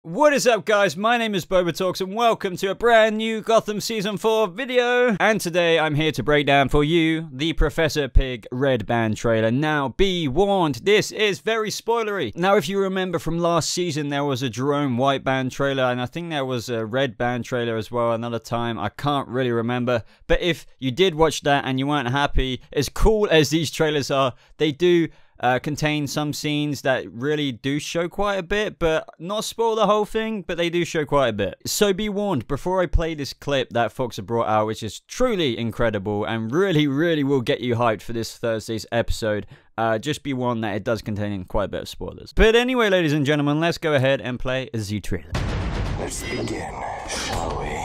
What is up, guys? My name is BobaTalks and welcome to a brand new Gotham Season 4 video. And today I'm here to break down for you the Professor Pyg Red Band trailer. Now, be warned, this is very spoilery. Now, if you remember from last season, there was a Jerome White Band trailer, and I think there was a Red Band trailer as well another time. I can't really remember. But if you did watch that and you weren't happy, as cool as these trailers are, they do contain some scenes that really do show quite a bit, but not spoil the whole thing, but they do show quite a bit. So be warned, before I play this clip that Fox have brought out, which is truly incredible and really will get you hyped for this Thursday's episode, just be warned that it does contain quite a bit of spoilers. But anyway, ladies and gentlemen, let's go ahead and play the trailer. Let's begin, shall we?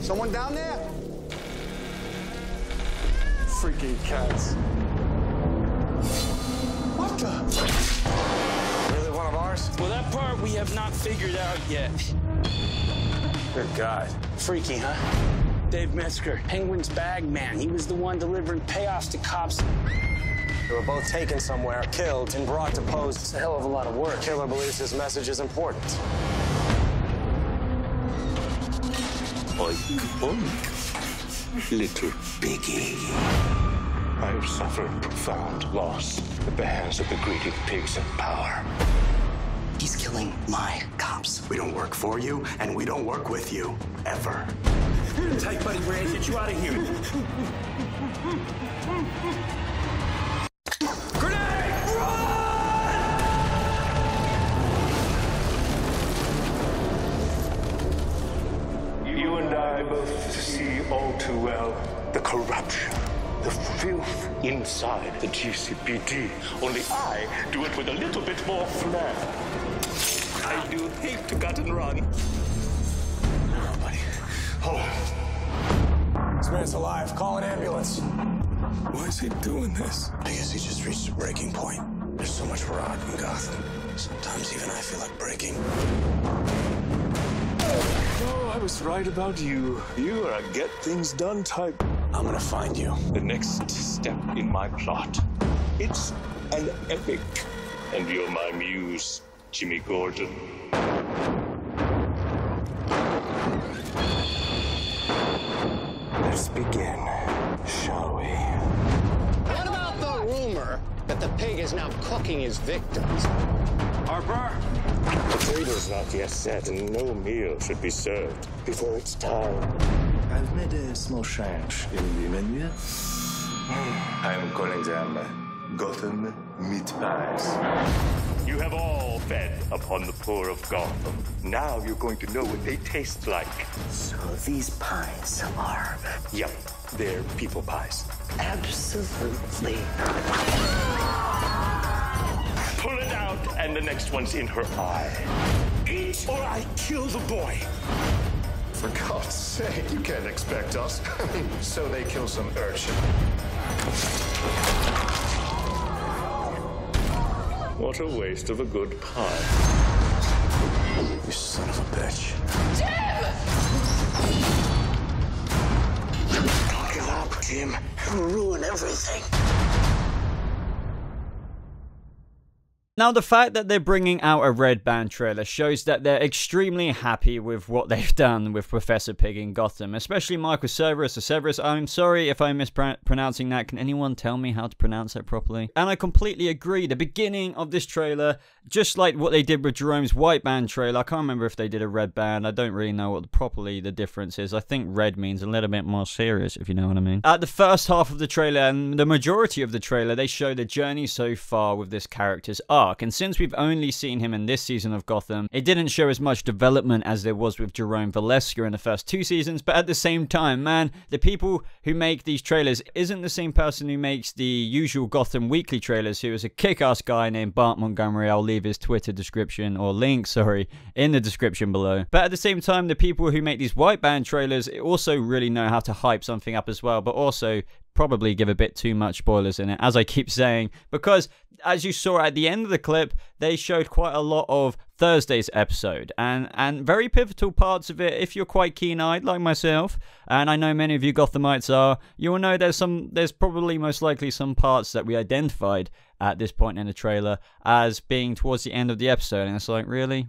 Someone down there? Freaking cats. What the? Really one of ours? Well, that part we have not figured out yet. Good God. Freaky, huh? Dave Metzger, Penguin's bag man. He was the one delivering payoffs to cops. They were both taken somewhere, killed, and brought to pose. It's a hell of a lot of work. Killer believes his message is important. Oink, oink. Little piggy. I have suffered profound loss at the hands of the greedy pigs in power. He's killing my cops. We don't work for you, and we don't work with you. Ever. Tight, buddy. We're gonna get you out of here. Grenade! Run! You and I both see all too well the corruption, the filth inside the GCPD. Only I do it with a little bit more flair. I do hate to cut and run. Oh, buddy. Hold on. This man's alive. Call an ambulance. Why is he doing this? I guess he just reached a breaking point. There's so much rot in Gotham. Sometimes even I feel like breaking. Oh, I was right about you. You are a get-things-done type. I'm gonna find you. The next step in my plot. It's an epic. And you're my muse, Jimmy Gordon. Let's begin, shall we? What about the rumor that the pig is now cooking his victims? Harper? The table's not yet set, and no meal should be served before it's time. I've made a small change in the menu. I'm calling them Gotham meat pies. You have all fed upon the poor of Gotham. Now you're going to know what they taste like. So these pies are Yep, they're people pies. absolutely. Pull it out, and the next one's in her eye. Eat or I kill the boy. For God's sake, you can't expect us. So they kill some urchin. What a waste of a good pie. You son of a bitch. Don't give up, Jim. You'll ruin everything. Now, the fact that they're bringing out a Red Band trailer shows that they're extremely happy with what they've done with Professor Pyg in Gotham, especially Michael Cerverus or Severus. I'm sorry if I'm mispronouncing that. Can anyone tell me how to pronounce that properly? And I completely agree. The beginning of this trailer, just like what they did with Jerome's White Band trailer, I can't remember if they did a Red Band. I don't really know what properly the difference is. I think red means a little bit more serious, if you know what I mean. At the first half of the trailer, and the majority of the trailer, they show the journey so far with this character's arc. And since we've only seen him in this season of Gotham, it didn't show as much development as there was with Jerome Valeska in the first 2 seasons. But at the same time, man, the people who make these trailers isn't the same person who makes the usual Gotham weekly trailers, who is a kick-ass guy named Bart Montgomery. I'll leave his Twitter description, or link, sorry, in the description below. But at the same time, the people who make these White Band trailers also really know how to hype something up as well, but also probably give a bit too much spoilers in it, as I keep saying, because as you saw at the end of the clip, they showed quite a lot of Thursday's episode, and very pivotal parts of it. If you're quite keen-eyed like myself, and I know many of you Gothamites are, you will know there's probably most likely some parts that we identified at this point in the trailer as being towards the end of the episode, and it's like, really?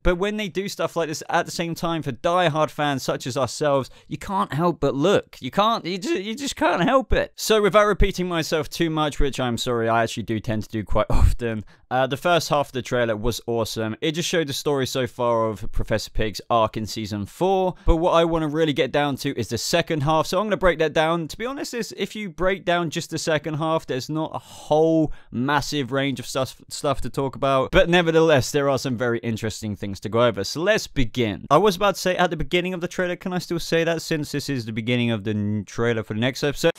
But when they do stuff like this at the same time, for die-hard fans such as ourselves, you can't help but look. You just can't help it. So without repeating myself too much, which I'm sorry, I actually do tend to do quite often, the first half of the trailer was awesome. It just showed the story so far of Professor Pyg's arc in Season 4, but what I want to really get down to is the second half, so I'm going to break that down. To be honest, if you break down just the second half, there's not a whole massive range of stuff to talk about, but nevertheless, there are some very interesting things to go over, so let's begin. I was about to say at the beginning of the trailer, can I still say that since this is the beginning of the trailer for the next episode?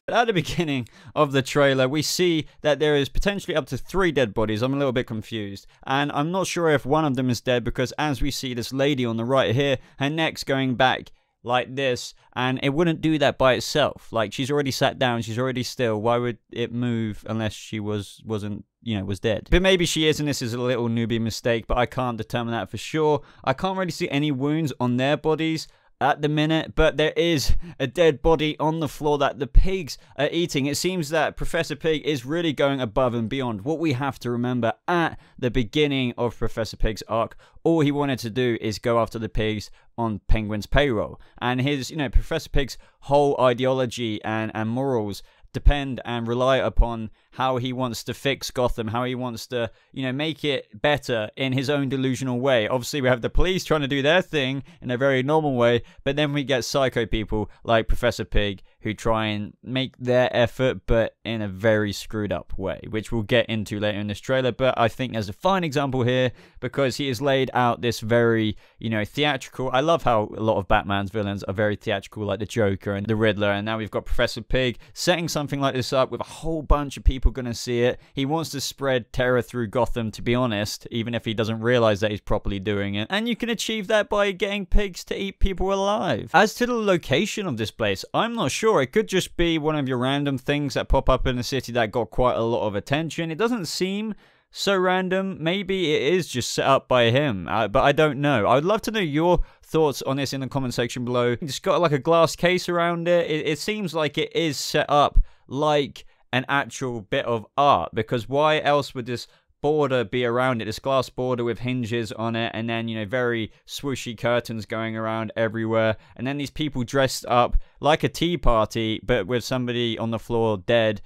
At the beginning of the trailer, we see that there is potentially up to 3 dead bodies. I'm a little bit confused, and I'm not sure if one of them is dead, because as we see this lady on the right here, her neck's going back like this, and it wouldn't do that by itself. Like, she's already sat down, she's already still. Why would it move unless she wasn't, you know, was dead? But maybe she is, and this is a little newbie mistake, but I can't determine that for sure. I can't really see any wounds on their bodies at the minute, but there is a dead body on the floor that the pigs are eating. It seems that Professor Pyg is really going above and beyond. What we have to remember at the beginning of Professor Pyg's arc, all he wanted to do is go after the pigs on Penguin's payroll, and his, you know, Professor Pyg's whole ideology and morals depend and rely upon how he wants to fix Gotham, how he wants to, you know, make it better in his own delusional way. Obviously, we have the police trying to do their thing in a very normal way, but then we get psycho people like Professor Pyg who try and make their effort, but in a very screwed up way, which we'll get into later in this trailer. But I think there's a fine example here, because he has laid out this very, you know, theatrical. I love how a lot of Batman's villains are very theatrical, like the Joker and the Riddler, and now we've got Professor Pyg setting something like this up with a whole bunch of people going to see it. He wants to spread terror through Gotham, to be honest, even if he doesn't realize that he's properly doing it, and you can achieve that by getting pigs to eat people alive. As to the location of this place, I'm not sure. It could just be one of your random things that pop up in the city that got quite a lot of attention. It doesn't seem so random. Maybe it is just set up by him, but I don't know. I would love to know your thoughts on this in the comment section below. It's got like a glass case around it. It seems like it is set up like an actual bit of art, because why else would this border be around it, this glass border with hinges on it, and then, you know, very swooshy curtains going around everywhere, and then these people dressed up like a tea party, but with somebody on the floor dead.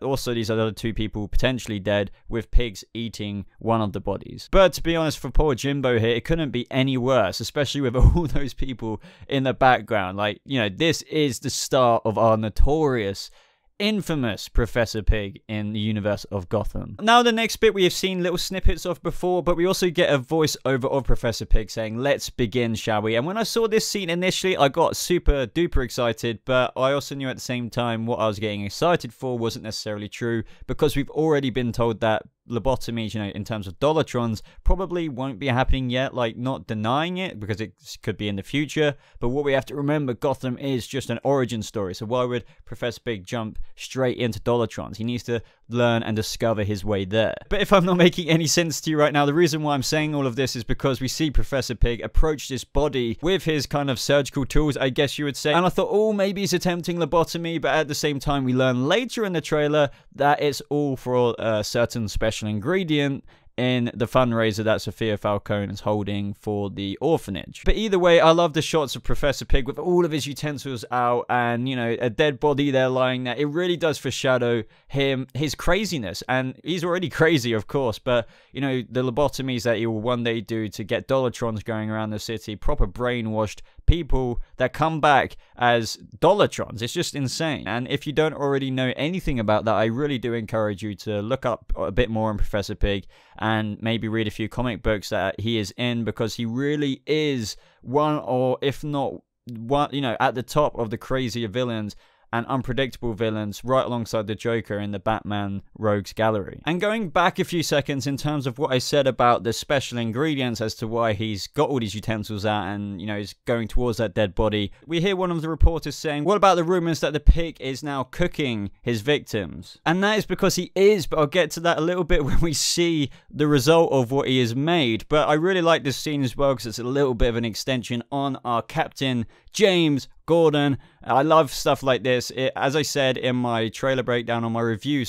Also, these other 2 people potentially dead, with pigs eating one of the bodies. But to be honest, for poor Jimbo here, it couldn't be any worse, especially with all those people in the background. Like, you know, this is the start of our notorious, infamous Professor Pyg in the universe of Gotham. Now, the next bit we have seen little snippets of before, but we also get a voiceover of Professor Pyg saying, "Let's begin, shall we?" And when I saw this scene initially, I got super duper excited, but I also knew at the same time what I was getting excited for wasn't necessarily true, because we've already been told that lobotomies, you know, in terms of Dollartrons, probably won't be happening yet. Like, not denying it, because it could be in the future, but what we have to remember, Gotham is just an origin story, so why would Professor Pyg jump straight into Dollartrons? He needs to learn and discover his way there. But if I'm not making any sense to you right now, the reason why I'm saying all of this is because we see Professor Pyg approach this body with his kind of surgical tools, I guess you would say, and I thought, oh, maybe he's attempting lobotomy, but at the same time, we learn later in the trailer that it's all for a certain special ingredient in the fundraiser that Sofia Falcone is holding for the orphanage. But either way, I love the shots of Professor Pyg with all of his utensils out, and, you know, a dead body there lying there. It really does foreshadow his craziness, and he's already crazy, of course, but, you know, the lobotomies that he will one day do to get Dollartrons going around the city, proper brainwashed people that come back as Dollartrons. It's just insane. And if you don't already know anything about that, I really do encourage you to look up a bit more on Professor Pyg and maybe read a few comic books that he is in, because he really is one, or if not one, you know, at the top of the crazier villains and unpredictable villains right alongside the Joker in the Batman Rogues Gallery. And going back a few seconds in terms of what I said about the special ingredients as to why he's got all these utensils out and, you know, is going towards that dead body, we hear one of the reporters saying, what about the rumors that the pig is now cooking his victims? And that is because he is, but I'll get to that a little bit when we see the result of what he has made. But I really like this scene as well because it's a little bit of an extension on our Captain James Gordon. I love stuff like this. As I said in my trailer breakdown, on my review,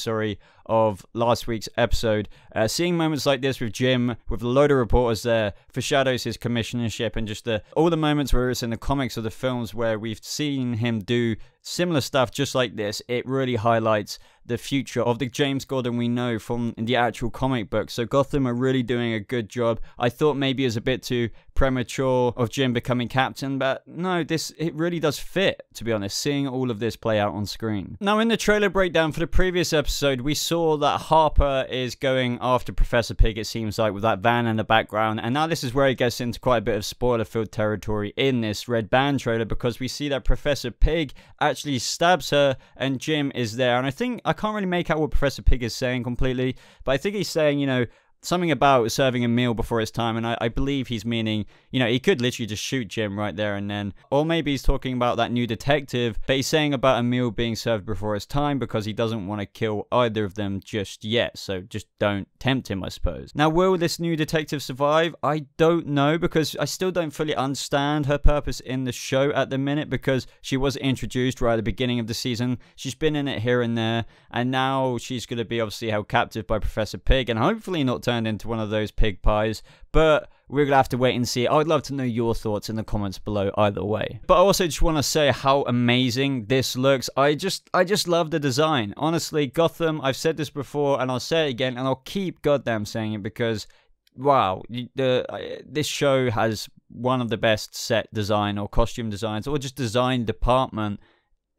of last week's episode, seeing moments like this with Jim, with a load of reporters there, foreshadows his commissionership, and just all the moments where it's in the comics or the films where we've seen him do similar stuff just like this. It really highlights the future of the James Gordon we know from the actual comic book. So Gotham are really doing a good job. I thought maybe it was a bit too premature of Jim becoming captain, but no, it really does fit, to be honest, seeing all of this play out on screen. Now, in the trailer breakdown for the previous episode, we saw that Harper is going after Professor Pyg, it seems like, with that van in the background, and now this is where it gets into quite a bit of spoiler-filled territory in this red band trailer, because we see that Professor Pyg actually stabs her and Jim is there. And I can't really make out what Professor Pyg is saying completely, but I think he's saying, you know, something about serving a meal before his time, and I believe he's meaning, you know, he could literally just shoot Jim right there and then, or maybe he's talking about that new detective, but he's saying about a meal being served before his time because he doesn't want to kill either of them just yet, so just don't tempt him, I suppose. Now, will this new detective survive? I don't know, because I still don't fully understand her purpose in the show at the minute, because she was introduced right at the beginning of the season, she's been in it here and there, and now she's going to be obviously held captive by Professor Pyg, and hopefully not turned into one of those pig pies, but we're gonna have to wait and see. I'd love to know your thoughts in the comments below either way. But I also just want to say how amazing this looks. I just love the design. Honestly, Gotham, I've said this before and I'll say it again and I'll keep goddamn saying it, because wow, this show has one of the best set design or costume designs or just design department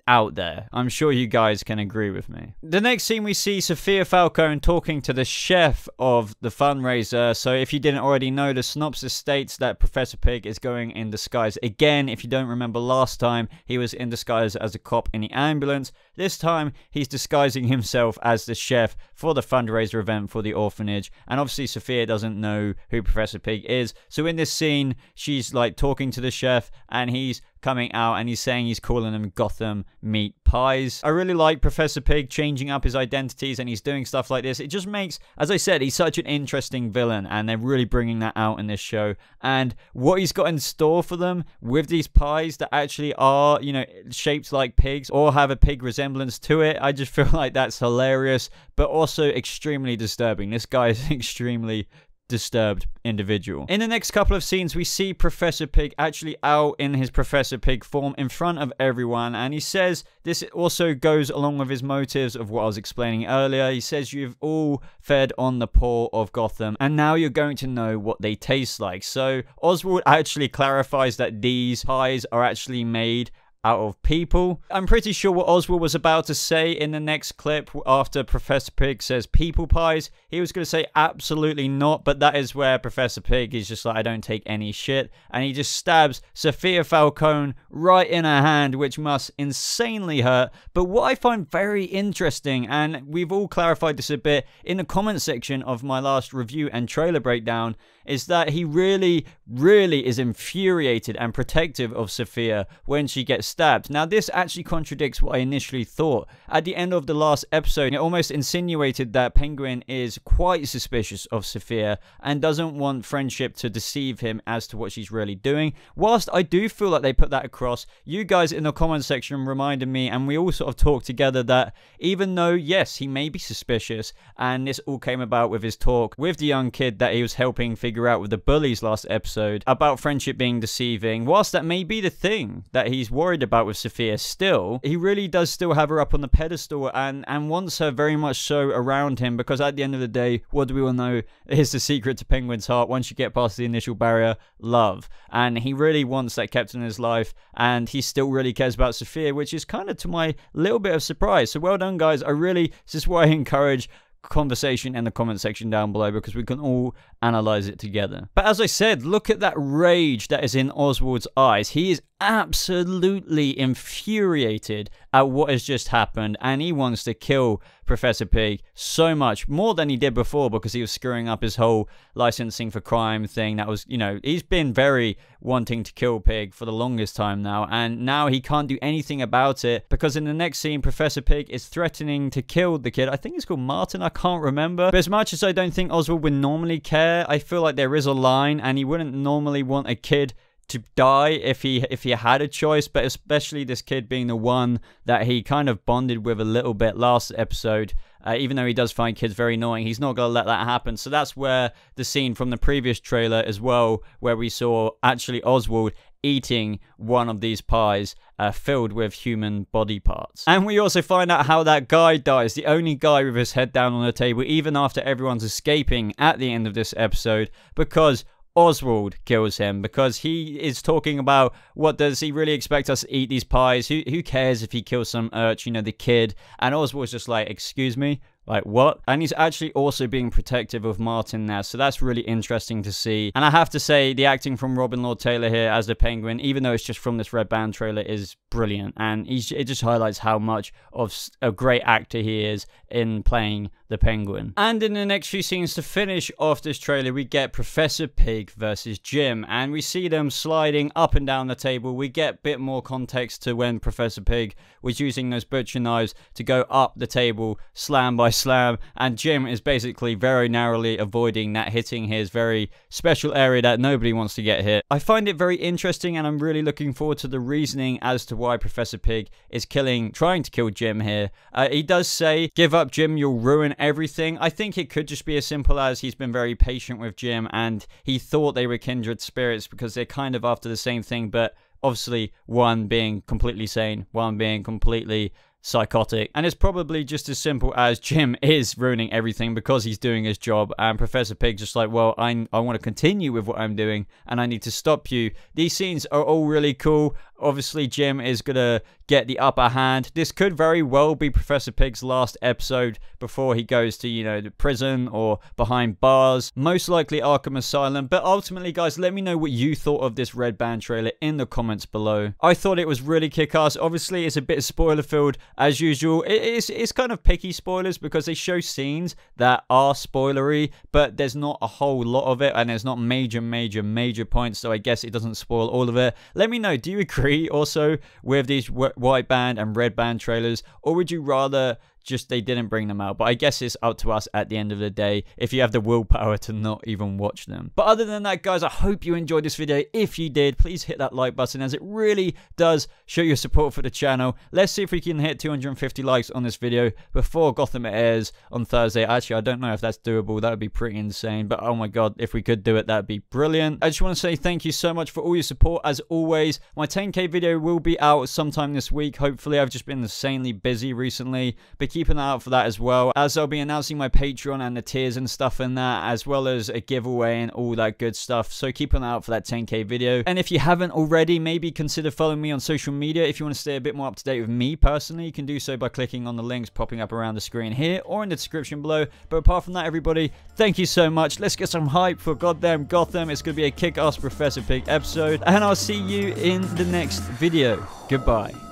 out there. I'm sure you guys can agree with me. The next scene, we see Sofia Falcone talking to the chef of the fundraiser. So if you didn't already know, the synopsis states that Professor Pyg is going in disguise again. If you don't remember, last time he was in disguise as a cop in the ambulance. This time he's disguising himself as the chef for the fundraiser event for the orphanage, and obviously Sofia doesn't know who Professor Pyg is. So in this scene, she's like talking to the chef and he's coming out and he's saying he's calling them Gotham meat pies. I really like Professor Pyg changing up his identities and he's doing stuff like this. It just makes, as I said, he's such an interesting villain, and they're really bringing that out in this show. And what he's got in store for them with these pies that actually are, you know, shaped like pigs or have a pig resemblance to it, I just feel like that's hilarious, but also extremely disturbing. This guy is extremely disturbed individual. In the next couple of scenes, we see Professor Pyg actually out in his Professor Pyg form in front of everyone, and he says this also goes along with his motives of what I was explaining earlier. He says, you've all fed on the poor of Gotham and now you're going to know what they taste like. So Oswald actually clarifies that these pies are actually made out of people. I'm pretty sure what Oswald was about to say in the next clip after Professor Pyg says people pies, he was going to say absolutely not, but that is where Professor Pyg is just like, I don't take any shit, and he just stabs Sofia Falcone right in her hand, which must insanely hurt. But what I find very interesting, and we've all clarified this a bit in the comment section of my last review and trailer breakdown, is that he really is infuriated and protective of Sofia when she gets stabbed. Now, this actually contradicts what I initially thought. At the end of the last episode, it almost insinuated that Penguin is quite suspicious of Sofia and doesn't want friendship to deceive him as to what she's really doing. Whilst I do feel like they put that across, you guys in the comment section reminded me, and we all sort of talked together, that even though, yes, he may be suspicious, and this all came about with his talk with the young kid that he was helping figure out with the bullies last episode about friendship being deceiving, whilst that may be the thing that he's worried about with Sofia, still, he really does still have her up on the pedestal and wants her very much so around him, because at the end of the day, what do we all know is the secret to Penguin's heart once you get past the initial barrier? Love. And he really wants that kept in his life, and he still really cares about Sofia, which is kind of to my little bit of surprise. So well done, guys. This is why I encourage conversation in the comment section down below, because we can all analyze it together. But as I said, look at that rage that is in Oswald's eyes. He is absolutely infuriated at what has just happened, and he wants to kill Professor Pyg so much, more than he did before, because he was screwing up his whole licensing for crime thing. That was, you know, he's been very wanting to kill Pyg for the longest time now, and now he can't do anything about it, because in the next scene, Professor Pyg is threatening to kill the kid. I think it's called Martin, I can't remember. But as much as I don't think Oswald would normally care, I feel like there is a line, and he wouldn't normally want a kid to die if he had a choice, but especially this kid being the one that he kind of bonded with a little bit last episode. Even though he does find kids very annoying, he's not going to let that happen. So that's where the scene from the previous trailer as well, where we saw actually Oswald eating one of these pies filled with human body parts. And we also find out how that guy dies, the only guy with his head down on the table, even after everyone's escaping at the end of this episode, because Oswald kills him, because he is talking about, what does he really expect us to eat these pies? Who cares if he kills some urchin, you know, the kid? And Oswald's just like, excuse me? Like, what? And he's actually also being protective of Martin now, so that's really interesting to see. And I have to say, the acting from Robin Lord Taylor here as the Penguin, even though it's just from this Red Band trailer, is brilliant. And it just highlights how much of a great actor he is in playing the Penguin. And in the next few scenes to finish off this trailer, we get Professor Pyg versus Jim, and we see them sliding up and down the table. We get a bit more context to when Professor Pyg was using those butcher knives to go up the table, slam by slam, and Jim is basically very narrowly avoiding that hitting his very special area that nobody wants to get hit. I find it very interesting, and I'm really looking forward to the reasoning as to why Professor Pyg is trying to kill Jim here. He does say, give up Jim, you'll ruin everything. I think it could just be as simple as he's been very patient with Jim, and he thought they were kindred spirits because they're kind of after the same thing, but obviously one being completely sane, one being completely psychotic. And it's probably just as simple as Jim is ruining everything because he's doing his job, and Professor Pyg just like, well, I want to continue with what I'm doing and I need to stop you. These scenes are all really cool. Obviously Jim is gonna get the upper hand. This could very well be Professor Pyg's last episode before he goes to, you know, the prison or behind bars, most likely Arkham Asylum. But ultimately, guys, let me know what you thought of this Red Band trailer in the comments below. I thought it was really kick-ass. Obviously it's a bit spoiler filled as usual. It's kind of picky spoilers because they show scenes that are spoilery, but there's not a whole lot of it, and there's not major points, so I guess it doesn't spoil all of it. Let me know, do you agree also with these White Band and Red Band trailers, or would you rather just they didn't bring them out? But I guess it's up to us at the end of the day if you have the willpower to not even watch them. But other than that, guys, I hope you enjoyed this video. If you did, please hit that like button, as it really does show your support for the channel. Let's see if we can hit 250 likes on this video before Gotham airs on Thursday. Actually, I don't know if that's doable. That would be pretty insane, but oh my god, if we could do it, that'd be brilliant. I just want to say thank you so much for all your support. As always, my 10K video will be out sometime this week, hopefully. I've just been insanely busy recently, but keep an eye out for that as well, as I'll be announcing my Patreon and the tiers and stuff in that, as well as a giveaway and all that good stuff. So keep an eye out for that 10K video. And if you haven't already, maybe consider following me on social media. If you want to stay a bit more up to date with me personally, you can do so by clicking on the links popping up around the screen here or in the description below. But apart from that, everybody, thank you so much. Let's get some hype for goddamn Gotham. It's going to be a kick-ass Professor Pyg episode, and I'll see you in the next video. Goodbye.